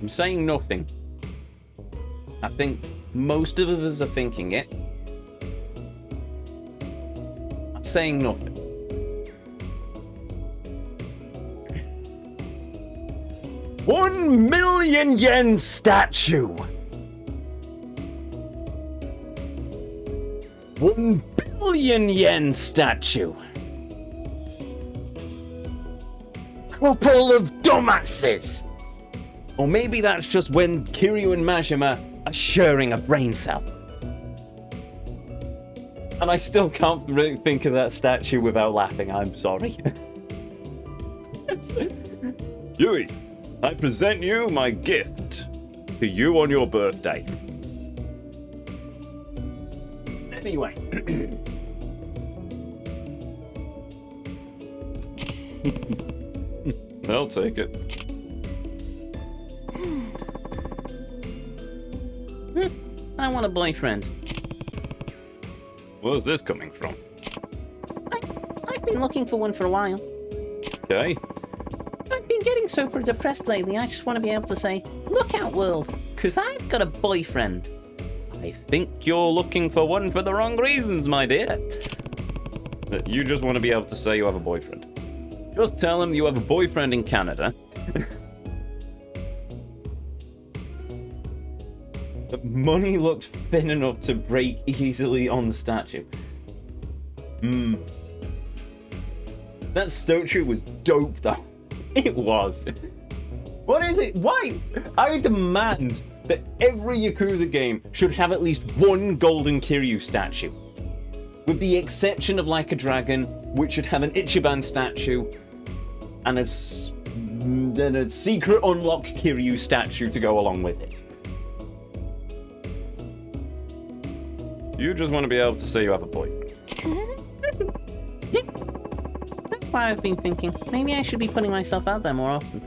I'm saying nothing. I think most of us are thinking it. I'm saying nothing. $1,000,000 statue. 1,000,000,000 statue. Couple of dumbasses. Or maybe that's just when Kiryu and Majima are sharing a brain cell. And I still can't really think of that statue without laughing. I'm sorry. Yui, I present you my gift to you on your birthday. Anyway. I'll take it. I want a boyfriend. Where's this coming from? I've been looking for one for a while. Okay. I've been getting super depressed lately. I just want to be able to say, look out, world, because I've got a boyfriend. I think you're looking for one for the wrong reasons, my dear. You just want to be able to say you have a boyfriend. Just tell him you have a boyfriend in Canada. The money looked thin enough to break easily on the statue. That statue was dope, though. It was. What is it? Why? I demand that every Yakuza game should have at least one golden Kiryu statue. With the exception of Like a Dragon, which should have an Ichiban statue and a secret unlock Kiryu statue to go along with it. You just want to be able to say you have a boyfriend. Yeah. That's why I've been thinking, maybe I should be putting myself out there more often.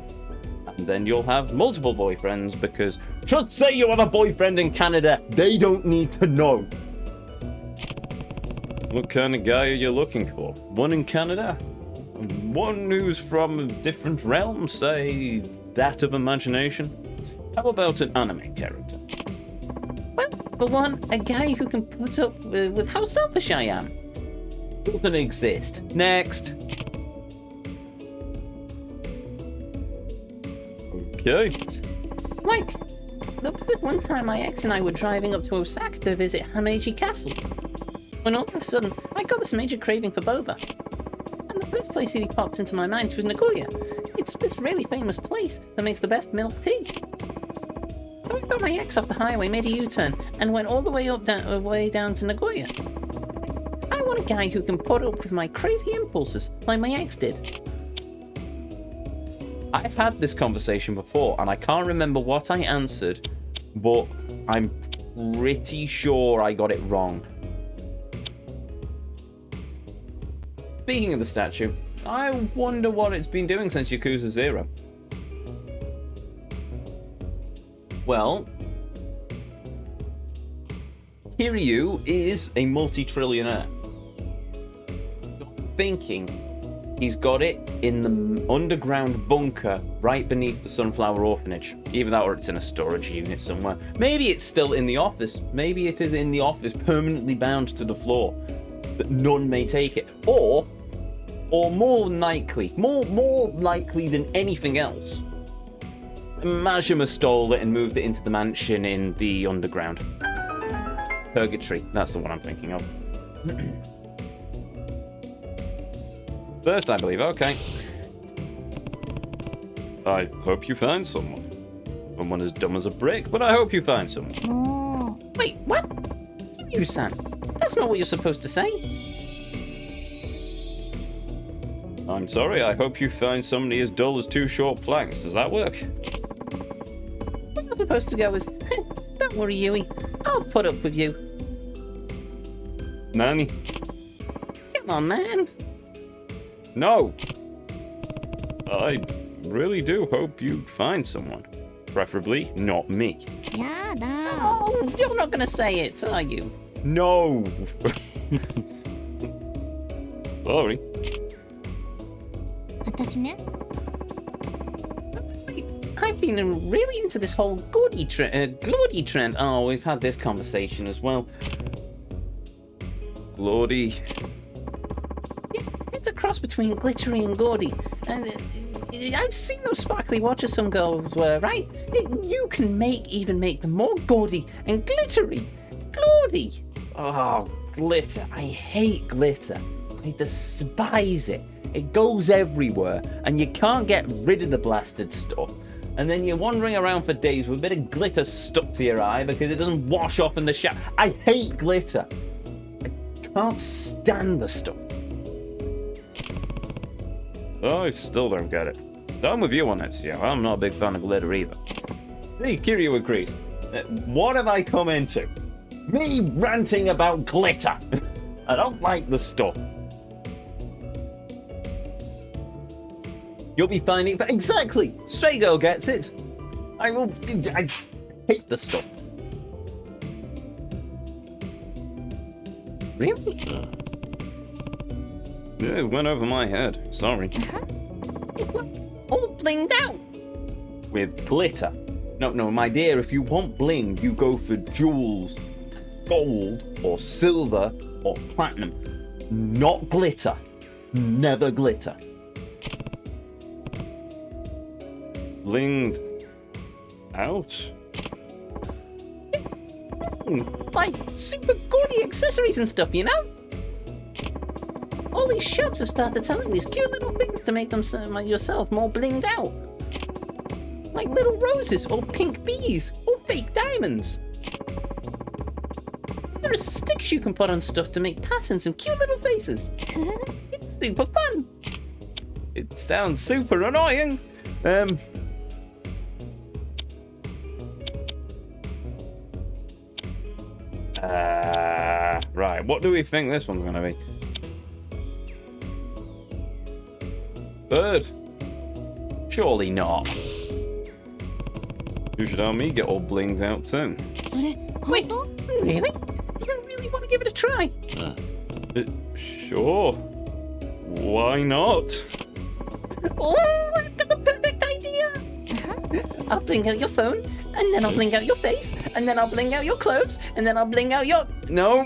And then you'll have multiple boyfriends, because just say you have a boyfriend in Canada, they don't need to know. What kind of guy are you looking for? One in Canada? One who's from a different realm, say that of imagination? How about an anime character? Well, for one, a guy who can put up with how selfish I am. Doesn't exist. Next. Okay. Like, there was one time my ex and I were driving up to Osaka to visit Hameji Castle. When all of a sudden, I got this major craving for boba. And the first place that popped into my mind was Nagoya. It's this really famous place that makes the best milk tea. So I got my ex off the highway, made a U-turn, and went all the way down to Nagoya. I want a guy who can put up with my crazy impulses, like my ex did. I've had this conversation before, and I can't remember what I answered, but I'm pretty sure I got it wrong. Speaking of the statue, I wonder what it's been doing since Yakuza 0. Well, Kiryu is a multi-trillionaire. I'm thinking he's got it in the underground bunker right beneath the Sunflower Orphanage. Either that or it's in a storage unit somewhere. Maybe it's still in the office. Maybe it is in the office, permanently bound to the floor, that none may take it. Or more likely than anything else, Majima stole it and moved it into the mansion in the underground. Purgatory, that's the one I'm thinking of. First, I believe, okay. I hope you find someone. Someone as dumb as a brick, but I hope you find someone. Oh. Wait, what? Kiryu-san, that's not what you're supposed to say. I'm sorry, I hope you find somebody as dull as two short planks. Does that work? What you're supposed to go is, don't worry, Yui, I'll put up with you. Nani? Come on, man. No. I really do hope you find someone. Preferably not me. Yeah, no. Oh, you're not gonna say it, are you? No. Sorry. Wait, I've been really into this whole gaudy trend. Oh, we've had this conversation as well. Gaudy. Yeah, it's a cross between glittery and gaudy. And I've seen those sparkly watches some girls wear, right? You can even make them more gaudy and glittery. Gaudy. Oh, glitter. I hate glitter. I despise it. It goes everywhere, and you can't get rid of the blasted stuff. And then you're wandering around for days with a bit of glitter stuck to your eye because it doesn't wash off in the shower. I hate glitter. I can't stand the stuff. I still don't get it. I'm with you on Ezio. I'm not a big fan of glitter either. See, Kiryu agrees. What have I come into? Me ranting about glitter. I don't like the stuff. You'll be finding... Exactly! Stray Girl gets it. I hate the stuff. Really? Yeah, it went over my head. Sorry. It's all blinged out. With glitter. No, my dear, if you want bling, you go for jewels, gold, or silver, or platinum. Not glitter. Never glitter. Blinged out? Like super gaudy accessories and stuff, you know? All these shops have started selling these cute little things to make them yourself more blinged out. Like little roses, or pink bees, or fake diamonds. There are sticks you can put on stuff to make patterns and cute little faces. It's super fun. It sounds super annoying. Right, what do we think this one's gonna be? Bird? Surely not. You should help me get all blinged out too. Wait, really? You don't really want to give it a try? Sure. Why not? Oh, I've got the perfect idea! I'll bling out your phone, and then I'll bling out your face, and then I'll bling out your clothes, and then I'll bling out your... No!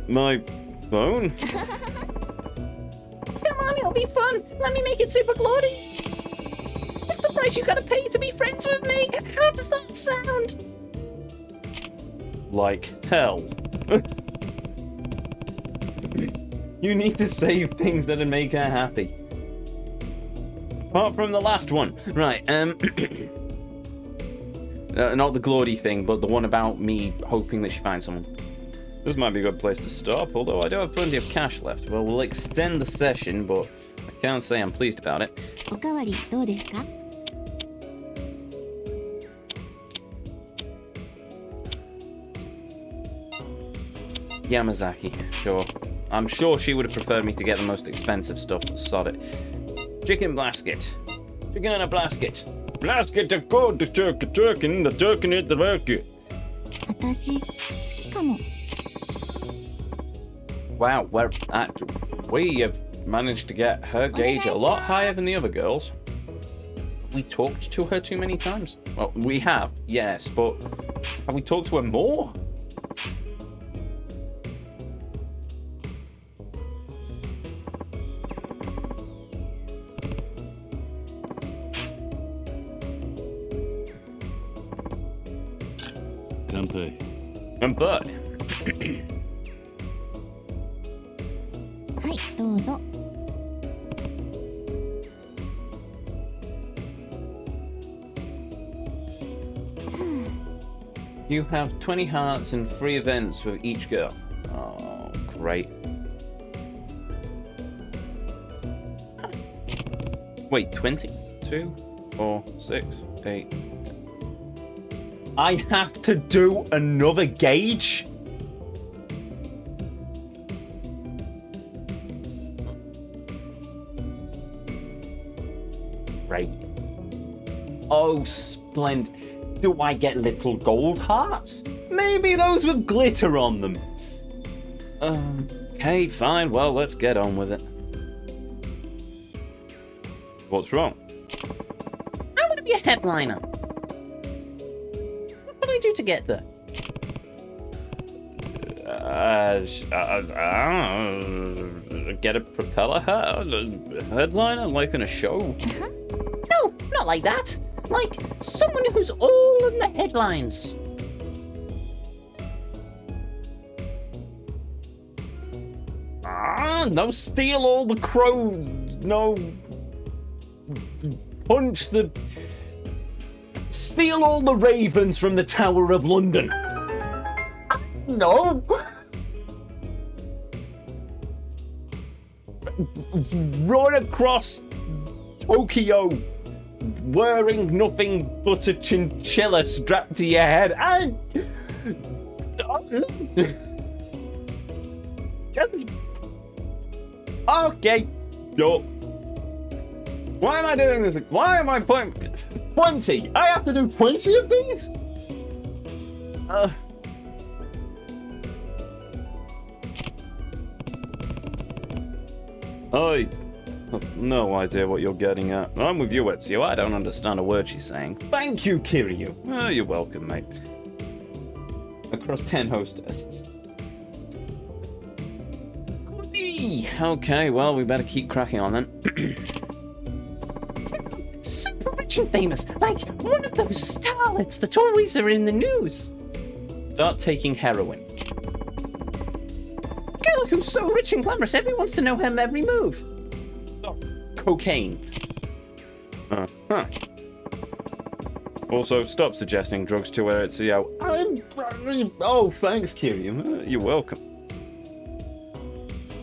My phone? Come on, it'll be fun! Let me make it super gaudy! It's the price you gotta pay to be friends with me! How does that sound? Like hell. You need to save things that'll make her happy. Apart from the last one. Right, not the Glody thing, but the one about me hoping that she finds someone. This might be a good place to stop, although I do have plenty of cash left. Well, we'll extend the session, but I can't say I'm pleased about it. Yamazaki, sure. I'm sure she would have preferred me to get the most expensive stuff, but sod it. Chicken blasket. Chicken in a blasket. Blasket to go to turkey, the turkey in the turkey. Wow, we have managed to get her gauge a lot higher than the other girls. We talked to her too many times. Well, we have, yes, but have we talked to her more? Kanpai. You have 20 hearts and 3 events with each girl. Oh, great. Wait, 20? 2, 4, 6, 8. I have to do another gauge? Right. Oh, splendid. Do I get little gold hearts? Maybe those with glitter on them. Okay, fine. Well, let's get on with it. What's wrong? I'm gonna be a headliner. What can I do to get there? Get a propeller headliner, like in a show? No, not like that. Like someone who's all in the headlines. No steal all the crows. No. Punch the... Steal all the ravens from the Tower of London. No. Run across Tokyo wearing nothing but a chinchilla strapped to your head and... Okay. Yo. Why am I doing this? Why am I playing 20? I have to do 20 of these? I have no idea what you're getting at. I'm with you, Ezio. I don't understand a word she's saying. Thank you, Kiryu. Oh, you're welcome, mate. Across 10 hostesses. Goody. Okay, well, we better keep cracking on then. Super rich and famous, like one of those starlets that always are in the news. Start taking heroin. Girl who's so rich and glamorous, everyone wants to know her every move. Oh, cocaine. Huh. Also, stop suggesting drugs to her, Ezio. Oh, thanks, Kiryu. You're welcome.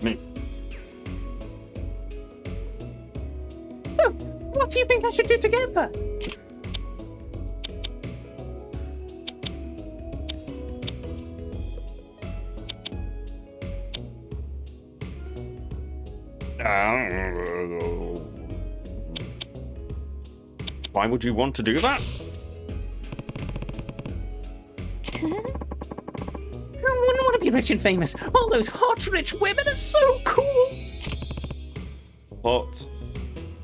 Me. So, what do you think I should do to get there? Why would you want to do that? I wouldn't want to be rich and famous. All those hot, rich women are so cool. Hot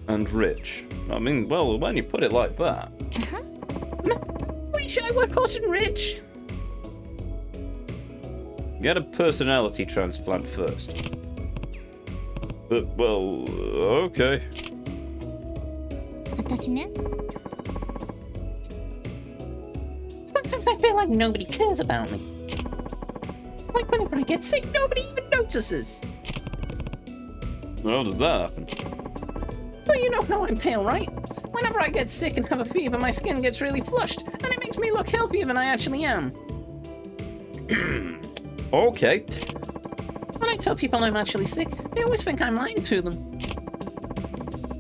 and rich. I mean, well, when you put it like that. Wish I were hot and rich. Get a personality transplant first. Well, okay. Sometimes I feel like nobody cares about me. Like whenever I get sick, nobody even notices. How does that happen? So you know how I'm pale, right? Whenever I get sick and have a fever, my skin gets really flushed, and it makes me look healthier than I actually am. Okay. When I tell people I'm actually sick, they always think I'm lying to them.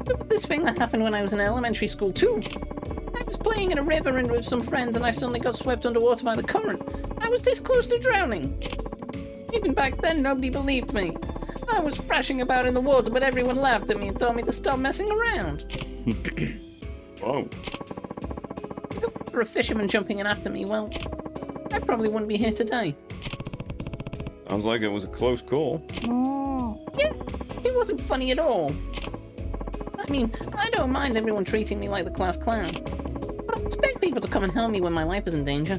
There was this thing that happened when I was in elementary school too. I was playing in a river and with some friends and I suddenly got swept underwater by the current. I was this close to drowning. Even back then, nobody believed me. I was thrashing about in the water, but everyone laughed at me and told me to stop messing around. Whoa. For a fisherman jumping in after me, well, I probably wouldn't be here today. Sounds like it was a close call. Yeah, it wasn't funny at all. I mean, I don't mind everyone treating me like the class clown, but I expect people to come and help me when my life is in danger.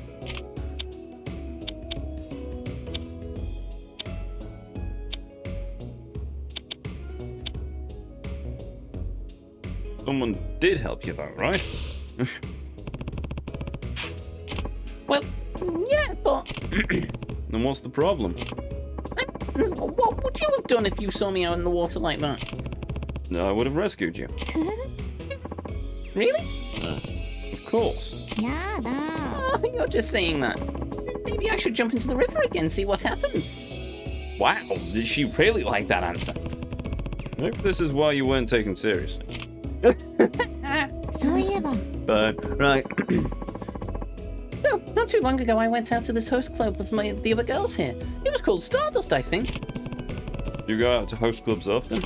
Someone did help you though, right? Well, yeah, but... Then what's the problem? What would you have done if you saw me out in the water like that? No, I would have rescued you. Really? Of course. Oh, you're just saying that. Maybe I should jump into the river again, see what happens. Wow, did she really like that answer? Maybe this is why you weren't taken seriously. Right. So, not too long ago I went out to this host club with the other girls here. It was called Stardust, I think. You go out to host clubs often?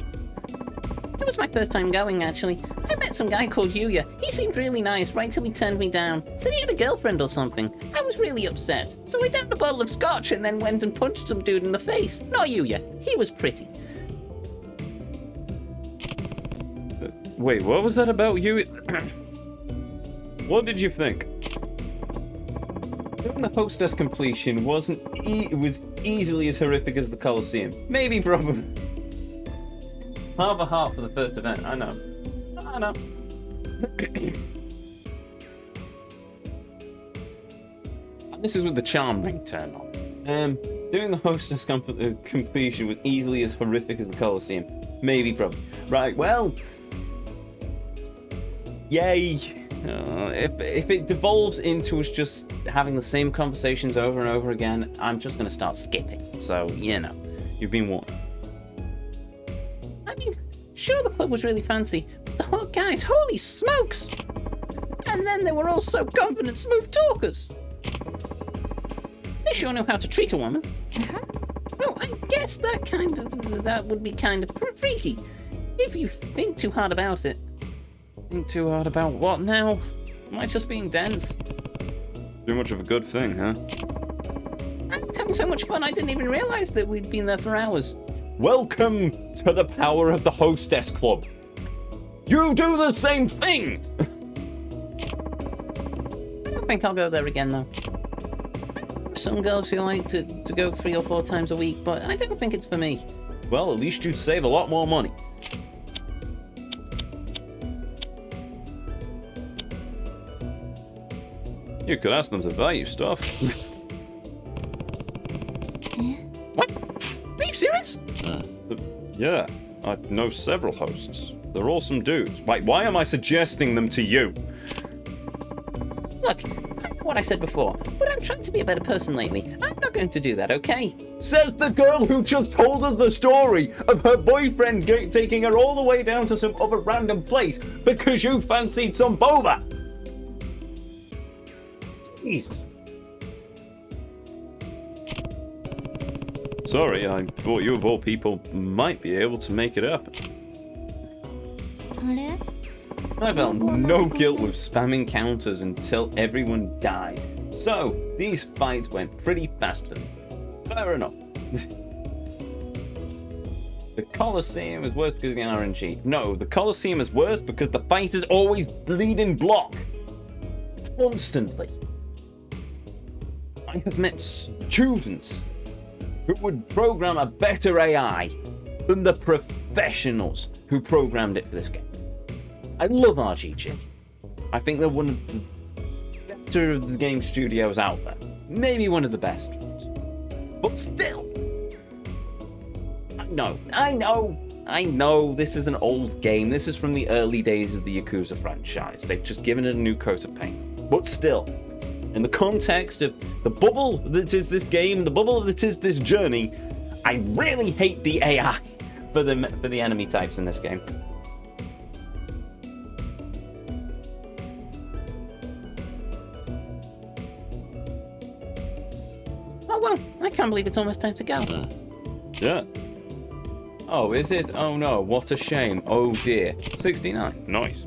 It was my first time going, actually. I met some guy called Yuya. He seemed really nice, right till he turned me down. Said he had a girlfriend or something. I was really upset. So I downed a bottle of scotch and then went and punched some dude in the face. Not Yuya. He was pretty. Wait, what was that about you? What did you think? Doing the hostess completion was easily as horrific as the Colosseum. Maybe, probably. Half a heart for the first event. I know. And this is with the charm ring turned on. Doing the hostess completion was easily as horrific as the Colosseum. Maybe, probably. Right, well. Yay. If it devolves into us just having the same conversations over and over again, I'm just going to start skipping. So, you know, you've been warned. I mean, sure, the club was really fancy, but the hot guys, holy smokes! And then they were all so confident, smooth talkers. They sure know how to treat a woman. Oh, I guess that would be kind of freaky, if you think too hard about it. Think too hard about what now? Am I just being dense? Too much of a good thing, huh? I'm having so much fun I didn't even realize that we'd been there for hours. Welcome to the power of the hostess club. You do the same thing! I don't think I'll go there again, though. Some girls who like to go 3 or 4 times a week, but I don't think it's for me. Well, at least you'd save a lot more money. You could ask them to buy you stuff. What? Are you serious? Yeah, I know several hosts. They're awesome dudes. Why am I suggesting them to you? Look, I know what I said before, but I'm trying to be a better person lately. I'm not going to do that, okay? Says the girl who just told us the story of her boyfriend taking her all the way down to some other random place because you fancied some boba. Jeez. Sorry, I thought you of all people might be able to make it up. I felt no guilt with spamming counters until everyone died. So, these fights went pretty fast for me. Fair enough. The Colosseum is worse because of the RNG. No, the Colosseum is worse because the fighters always bleeding block. Constantly. I have met students who would program a better AI than the professionals who programmed it for this game. I love RGG. I think they're one of the better of the game studios out there. Maybe one of the best ones. But still. I know this is an old game. This is from the early days of the Yakuza franchise. They've just given it a new coat of paint. But still, in the context of the bubble that is this game, the bubble that is this journey, I really hate the AI for the enemy types in this game. Oh well, I can't believe it's almost time to go. Yeah. Oh, is it? Oh no, what a shame. Oh dear. 69. Nice.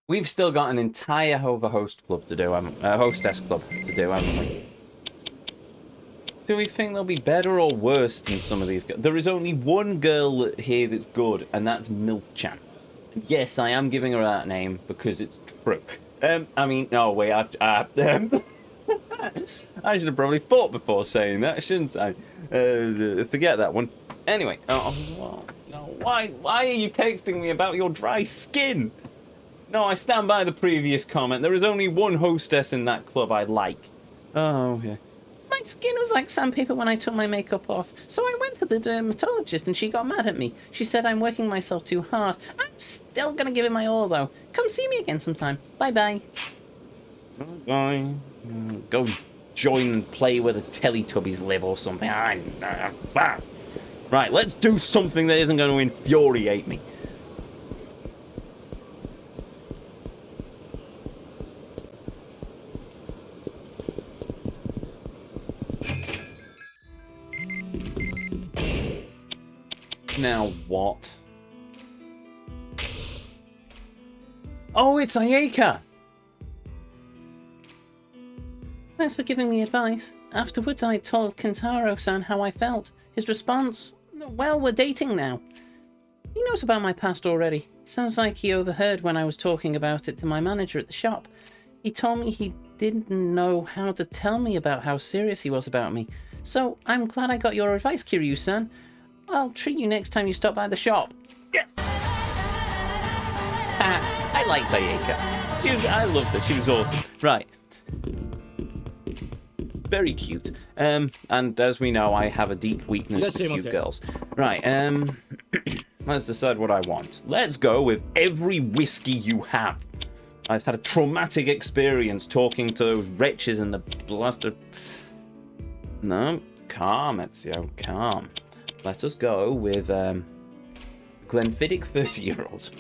We've still got an entire hostess club to do, haven't we? Do we think they'll be better or worse than some of these girls? There is only one girl here that's good, and that's Milk-chan. Yes, I am giving her that name because it's true. I mean, no, wait, I should have probably thought before saying that, shouldn't I? Forget that one. Anyway, why are you texting me about your dry skin? No, I stand by the previous comment. There is only one hostess in that club I like. Oh, yeah. My skin was like sandpaper when I took my makeup off, so I went to the dermatologist and she got mad at me. She said I'm working myself too hard. I'm still gonna give it my all, though. Come see me again sometime. Bye-bye. Bye. Go join and play where the Teletubbies live or something. Right, let's do something that isn't going to infuriate me. Now what? Oh, it's Ayaka! Thanks for giving me advice. Afterwards, I told Kentaro-san how I felt. His response, well, we're dating now. He knows about my past already. Sounds like he overheard when I was talking about it to my manager at the shop. He told me he didn't know how to tell me about how serious he was about me. So, I'm glad I got your advice, Kiryu-san. I'll treat you next time you stop by the shop. Yes! I liked Ayaka. I loved her. She was awesome. Right. Very cute. And as we know, I have a deep weakness for cute girls. Right, let's decide what I want. Let's go with every whiskey you have. I've had a traumatic experience talking to those wretches in the blasted... No, calm, Ezio, calm. Let us go with Glenfiddich 30-year-old.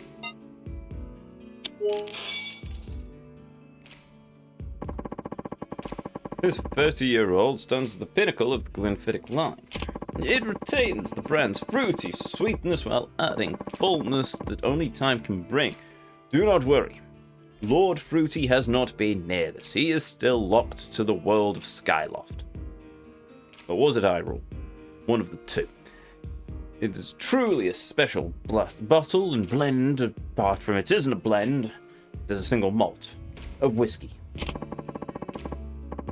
This 30-year-old stands at the pinnacle of the Glenfiddich line. It retains the brand's fruity sweetness while adding fullness that only time can bring. Do not worry. Lord Fruity has not been near this. He is still locked to the world of Skyloft. Or was it Hyrule? One of the two. It is truly a special bottle and blend. Apart from it isn't a blend, it is a single malt of whiskey.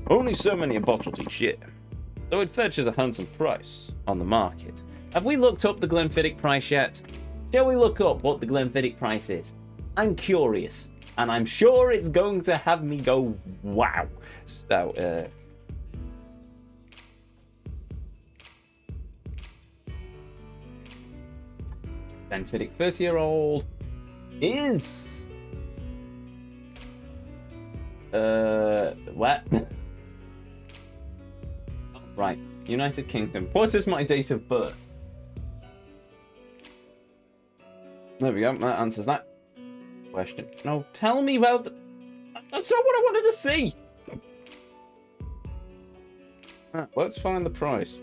Only so many are bottled each year, though it fetches a handsome price on the market. Have we looked up the Glenfiddich price yet? Shall we look up what the Glenfiddich price is? I'm curious, and I'm sure it's going to have me go, wow. So, Glenfiddich 30-year-old is... what? Right, United Kingdom. What is my date of birth? There we go, that answers that question. No, tell me about the... That's not what I wanted to see! Let's find the price.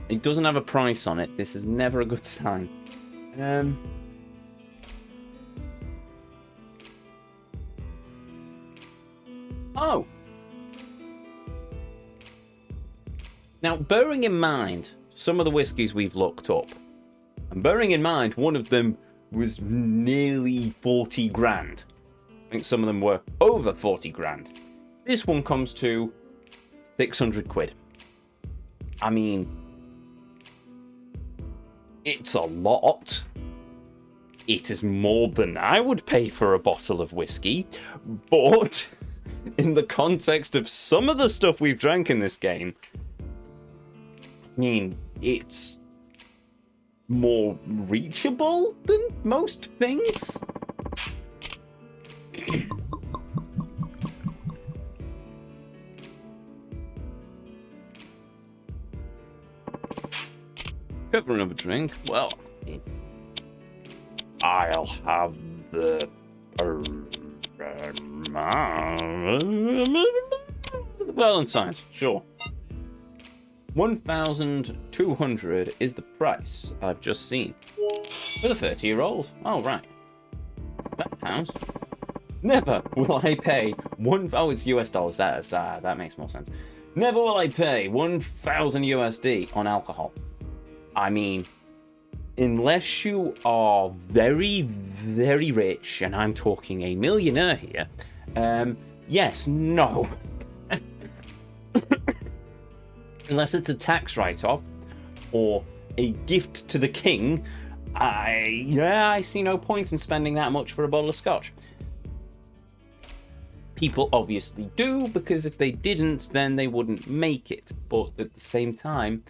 It doesn't have a price on it. This is never a good sign. Oh. Now, bearing in mind some of the whiskies we've looked up, and bearing in mind one of them was nearly 40 grand. I think some of them were over 40 grand. This one comes to 600 quid. I mean, it's a lot. It is more than I would pay for a bottle of whiskey, but in the context of some of the stuff we've drank in this game, I mean, it's more reachable than most things. Cover another drink. Well, I'll have the Valentine's, sure. 1,200 is the price I've just seen for the 30-year-old. Oh, right. That pounds. Never will I pay it's US dollars. That makes more sense. Never will I pay 1,000 USD on alcohol. I mean, unless you are very, very rich, and I'm talking a millionaire here, yes, no. Unless it's a tax write-off or a gift to the king, I see no point in spending that much for a bottle of scotch. People obviously do, because if they didn't, then they wouldn't make it. But at the same time,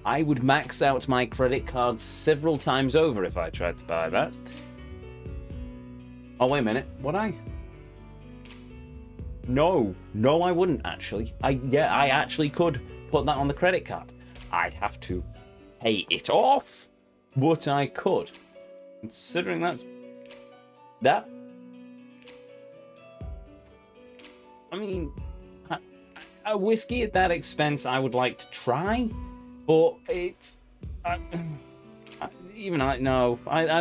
I would max out my credit card several times over if I tried to buy that. Oh, wait a minute. Would I? No, I wouldn't actually. I actually could put that on the credit card. I'd have to pay it off, but I could. Considering that. I mean, a whiskey at that expense I would like to try, but it's... I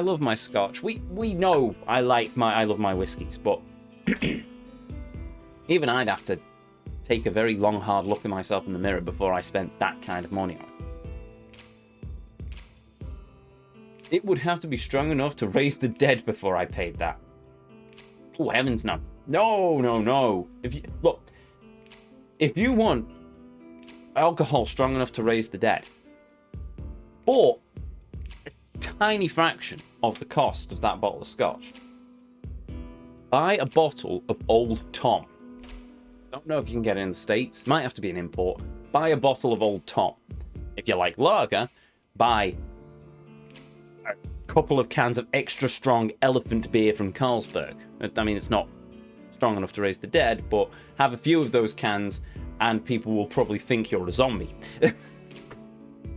love my scotch. We know I love my whiskeys, but Even I'd have to take a very long, hard look at myself in the mirror before I spent that kind of money on it. It would have to be strong enough to raise the dead before I paid that. Oh, heavens no. No, no, no. If you want alcohol strong enough to raise the dead, or a tiny fraction of the cost of that bottle of scotch, buy a bottle of Old Tom. Don't know if you can get it in the States. Might have to be an import. Buy a bottle of Old Tom. If you like lager, buy a couple of cans of extra strong elephant beer from Carlsberg. I mean, it's not strong enough to raise the dead, but have a few of those cans and people will probably think you're a zombie.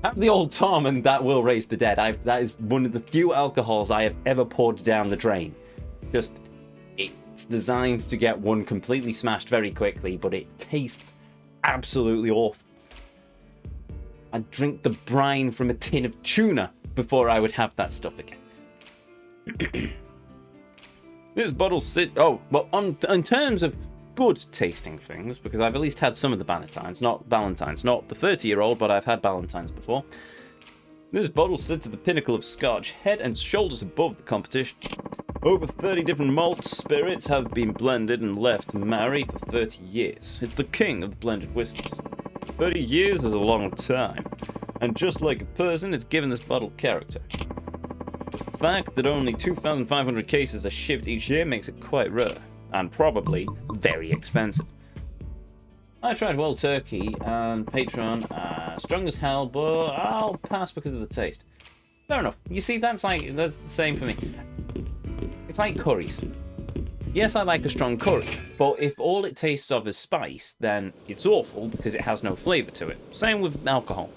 Have the Old Tom and that will raise the dead. That is one of the few alcohols I have ever poured down the drain. It's designed to get one completely smashed very quickly, but it tastes absolutely awful. I'd drink the brine from a tin of tuna before I would have that stuff again. This bottle in terms of good tasting things, because I've at least had some of the Ballantines, not the 30-year-old, but I've had Ballantines before. This bottle sits at the pinnacle of Scotch, head and shoulders above the competition. Over 30 different malts, spirits have been blended and left to marry for 30 years. It's the king of the blended whiskies. 30 years is a long time, and just like a person, it's given this bottle character. The fact that only 2,500 cases are shipped each year makes it quite rare, and probably very expensive. I tried Wild Turkey and Patron, strong as hell, but I'll pass because of the taste. Fair enough. You see, that's the same for me. It's like curries. Yes, I like a strong curry, but if all it tastes of is spice, then it's awful because it has no flavour to it. Same with alcohol.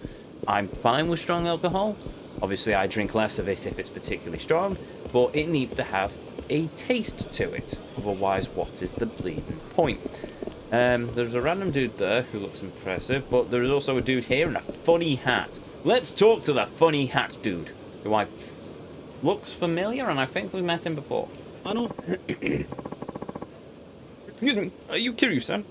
I'm fine with strong alcohol. Obviously, I drink less of it if it's particularly strong, but it needs to have a taste to it. Otherwise, what is the bleeding point? There's a random dude there who looks impressive, but there is also a dude here in a funny hat. Let's talk to the funny hat dude, who looks familiar, and I think we've met him before. I know. Excuse me, are you Kiryu-san?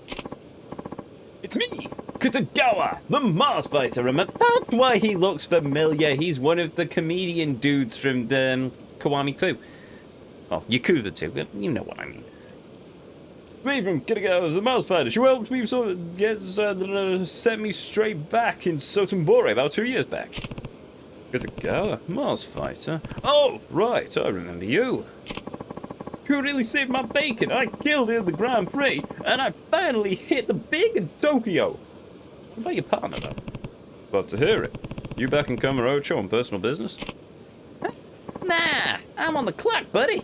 It's me, Kitagawa, the Mars fighter, remember? That's why he looks familiar. He's one of the comedian dudes from the Kiwami 2. Oh, Yakuza 2, you know what I mean. Me from Kitagawa, the Mars fighter. She helped me sent me straight back in Sotenbore about 2 years back. Kitagawa, Mars fighter? Oh, right, I remember you. You really saved my bacon. I killed it in the Grand Prix, and I finally hit the big in Tokyo. What about your partner, though? Glad to hear it. You back in Kamurocho on personal business? Nah, I'm on the clock, buddy.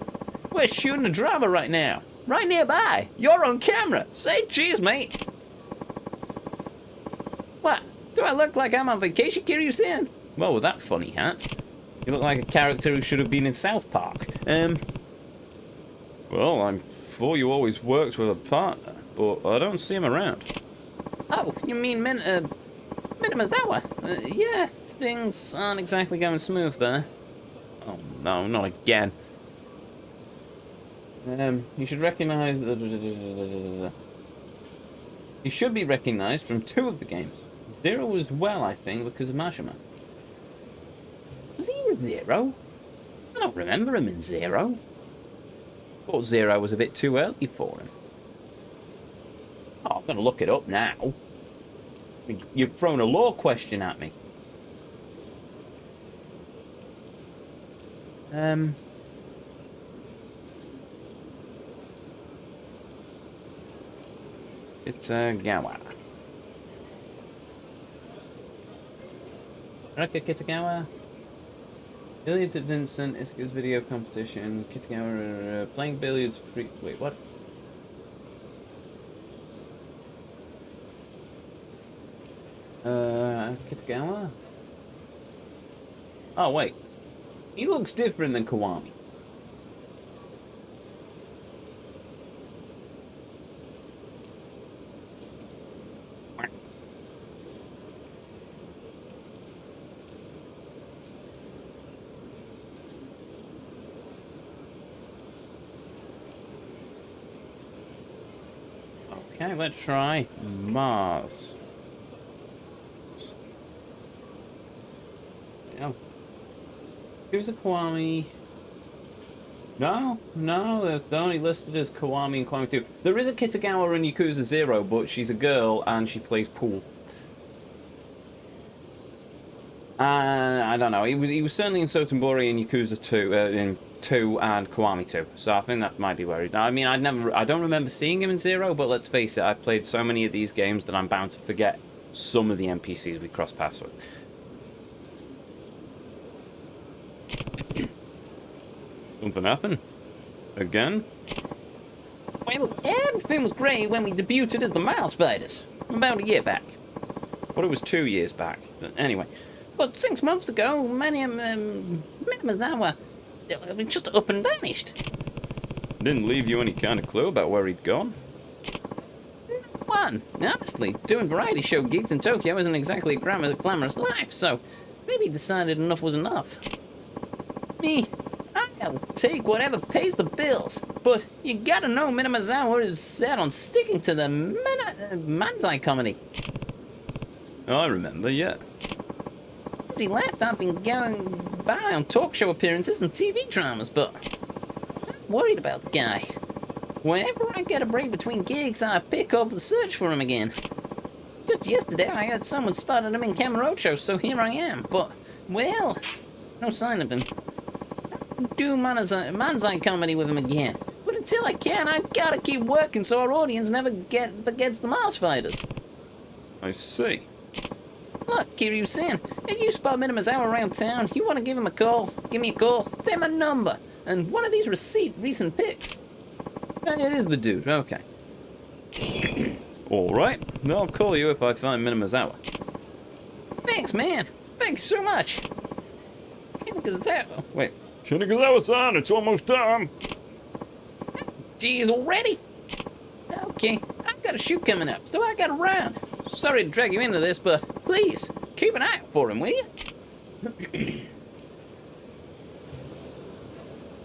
We're shooting a drama right now. Right nearby. You're on camera. Say cheers, mate. What? Do I look like I'm on vacation, Kiryu-san? Well, with that funny hat, you look like a character who should have been in South Park. Well, I'm sure you always worked with a partner, but I don't see him around. Oh, you mean Minamazawa? Yeah, things aren't exactly going smooth there. Oh no, not again. You should recognize... He should be recognized from 2 of the games. 0 as well, I think, because of Majima. Was he in 0? I don't remember him in 0. I thought 0 was a bit too early for him. Oh, I'm going to look it up now. You've thrown a law question at me. Kitagawa. Reka Kitagawa. Billiards at Vincent, Isuka's video competition, Kitagawa playing billiards free. Wait, what? Kitagawa? Oh, wait. He looks different than Kiwami. Okay, let's try Mars. Yeah. Yakuza Kiwami. No, they're only listed as Kiwami and Kiwami 2. There is a Kitagawa in Yakuza 0, but she's a girl and she plays pool. I don't know. He was certainly in Sotenbori in Yakuza 2, in 2 and Kiwami 2. So I think that might be where he... I mean, I don't remember seeing him in 0, but let's face it, I've played so many of these games that I'm bound to forget some of the NPCs we cross paths with. Something happened? Again? Well, everything was great when we debuted as the Mouse Fighters. About a year back. Well, it was 2 years back. But anyway. But 6 months ago, Minamazawa just up and vanished. Didn't leave you any kind of clue about where he'd gone? One. Honestly, doing variety show gigs in Tokyo isn't exactly a glamorous life, so maybe he decided enough was enough. Me, I'll take whatever pays the bills, but you gotta know Minamazawa is set on sticking to the Manzai comedy. I remember, yeah. Since he left, I've been going by on talk show appearances and TV dramas, but I'm worried about the guy. Whenever I get a break between gigs, I pick up the search for him again. Just yesterday, I heard someone spotted him in Kamurocho, so here I am, but, well, no sign of him. Do Manzai comedy with him again. But until I can, I gotta keep working so our audience never forgets the Mars Fighters. I see. Look, Kiryu-san, if you spot Minamazawa around town, you want to give him a call, give me a call, take my number, and one of these recent pics. It is the dude, okay. Alright, I'll call you if I find Minamazawa. Thanks, man. Thank you so much. Wait. Kinigazawa-san, it's almost time. Geez, already? Okay, I've got a shoot coming up, so I gotta run. Sorry to drag you into this, but please, keep an eye out for him, will you?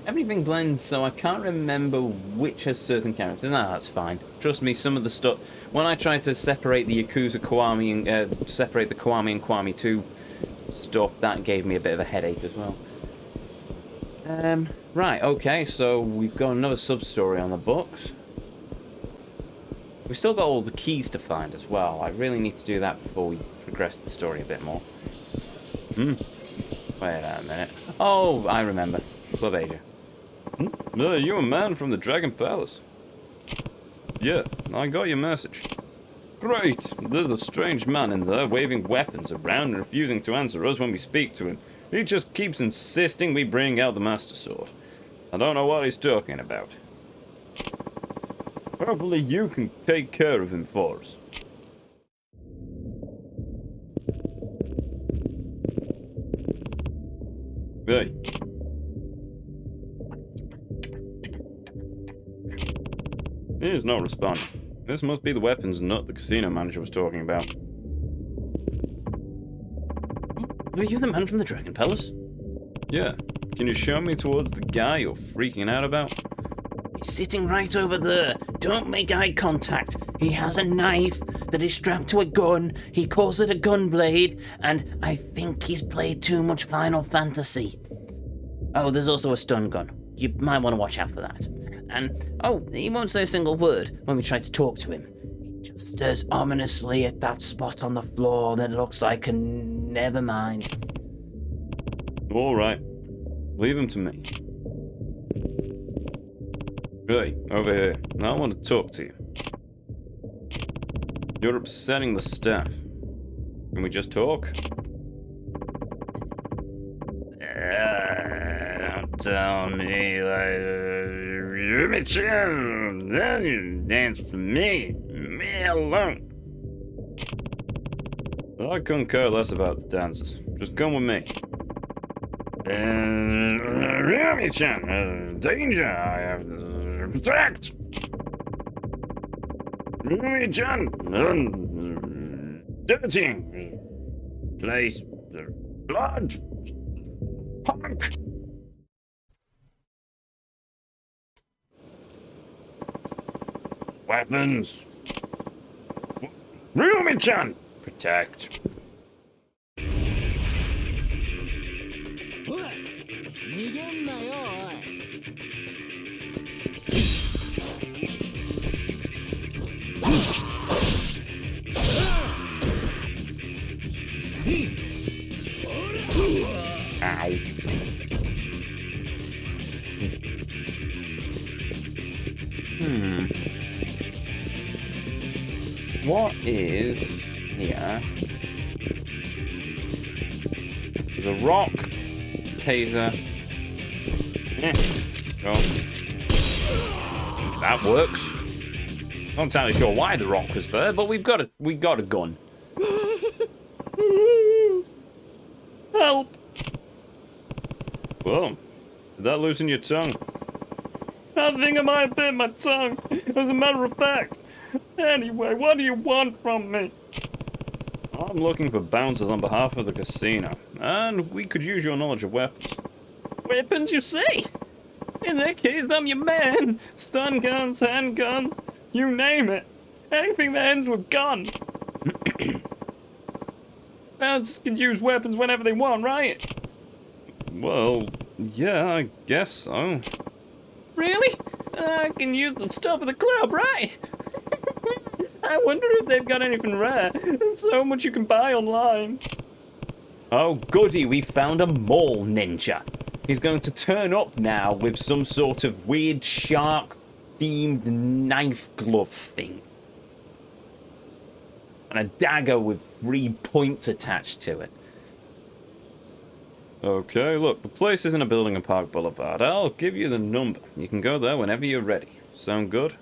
Everything blends, so I can't remember which has certain characters. No, that's fine. Trust me, some of the stuff... When I tried to separate the Yakuza Kiwami and... separate the Kiwami and Kiwami 2 stuff, that gave me a bit of a headache as well. Right, okay, so we've got another sub-story on the books. We've still got all the keys to find as well. I really need to do that before we progress the story a bit more. Wait a minute. Oh, I remember. Club Asia. You a man from the Dragon Palace? Yeah, I got your message. Great! There's a strange man in there waving weapons around and refusing to answer us when we speak to him. He just keeps insisting we bring out the Master Sword. I don't know what he's talking about. Hopefully you can take care of him for us. Hey. He is not responding. This must be the weapons nut the casino manager was talking about. Are you the man from the Dragon Palace? Yeah. Can you show me towards the guy you're freaking out about? He's sitting right over there. Don't make eye contact. He has a knife that is strapped to a gun. He calls it a gun blade, and I think he's played too much Final Fantasy. Oh, there's also a stun gun. You might want to watch out for that. And, oh, he won't say a single word when we try to talk to him. He just stares ominously at that spot on the floor that looks like a never mind. Alright. Leave him to me. Hey, over here. I want to talk to you. You're upsetting the staff. Can we just talk? Don't tell me, then you dance for me. Me alone. I couldn't care less about the dances. Just come with me. Rumi-chan, danger, I have to protect. Rumi-chan, dirty place, blood, punk. Weapons, Ryumi-chan! Protect. Ow. What is here? There's a rock, taser. Go. That works. Not entirely sure why the rock was there, but we got a gun. Help! Whoa. Did that loosen your tongue? I think I might have bit my tongue, as a matter of fact. Anyway, what do you want from me? I'm looking for bouncers on behalf of the casino, and we could use your knowledge of weapons. Weapons, you say? In that case, I'm your man. Stun guns, handguns, you name it. Anything that ends with gun. Bouncers can use weapons whenever they want, right? Well, yeah, I guess so. Really? I can use the stuff of the club, right? I wonder if they've got anything rare. There's so much you can buy online. Oh, goody, we found a mall ninja. He's going to turn up now with some sort of weird shark-themed knife glove thing. And a dagger with 3 points attached to it. Okay, look, the place is in a building in Park Boulevard. I'll give you the number. You can go there whenever you're ready. Sound good?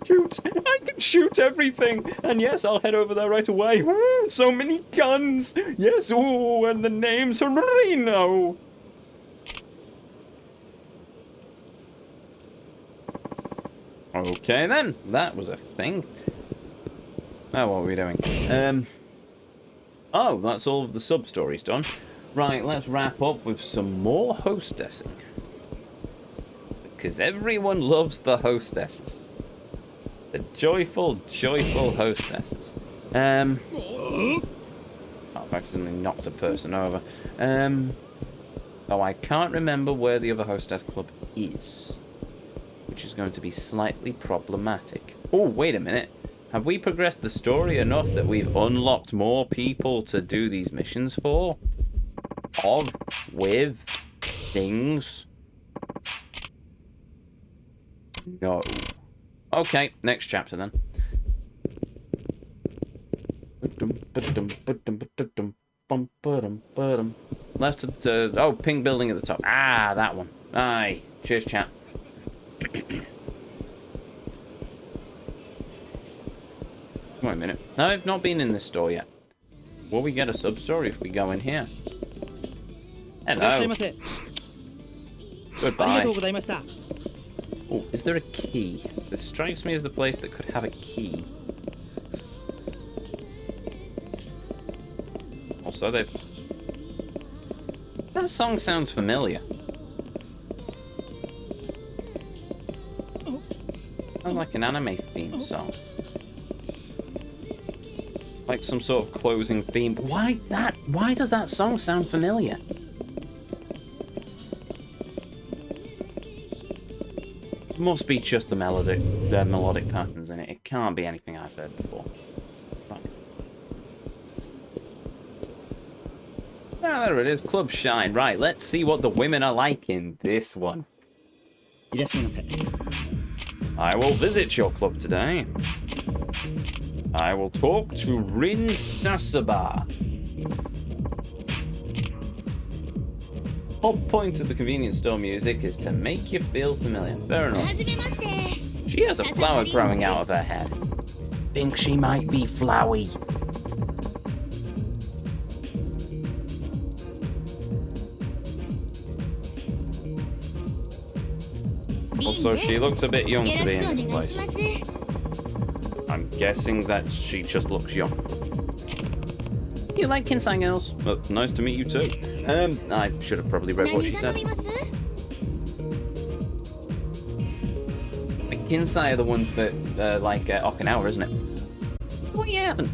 Shoot! I can shoot everything! And yes, I'll head over there right away. Ooh, so many guns! Yes, ooh, and the name's Reno! Okay then, that was a thing. Now what are we doing? Oh, that's all of the sub-stories done. Right, let's wrap up with some more hostessing. Because everyone loves the hostesses. The joyful, joyful hostesses. Oh, I've accidentally knocked a person over. Oh, I can't remember where the other hostess club is. Which is going to be slightly problematic. Oh, wait a minute. Have we progressed the story enough that we've unlocked more people to do these missions for? With things? No. Okay, next chapter then. Left of the... Oh, pink building at the top. Ah, that one. Aye. Cheers, chat. Wait a minute. No, I've not been in this store yet. Will we get a sub-story if we go in here? Hello. Goodbye. Oh, is there a key? This strikes me as the place that could have a key. Also, they've... That song sounds familiar. Sounds like an anime theme song. Like some sort of closing theme. Why does that song sound familiar? It must be just the melodic patterns in it. It can't be anything I've heard before. Right. Ah, there it is, Club Shine. Right, let's see what the women are like in this one. I will visit your club today. I will talk to Rin Sasaba. Whole point of the convenience store music is to make you feel familiar. Fair enough. She has a flower growing out of her head. Think she might be flowy. Also, she looks a bit young to be in this place. I'm guessing that she just looks young. You like Kinsai girls? Well, nice to meet you too. I should have probably read what she said. Kinsai are the ones that like Okinawa, isn't it? What are you having?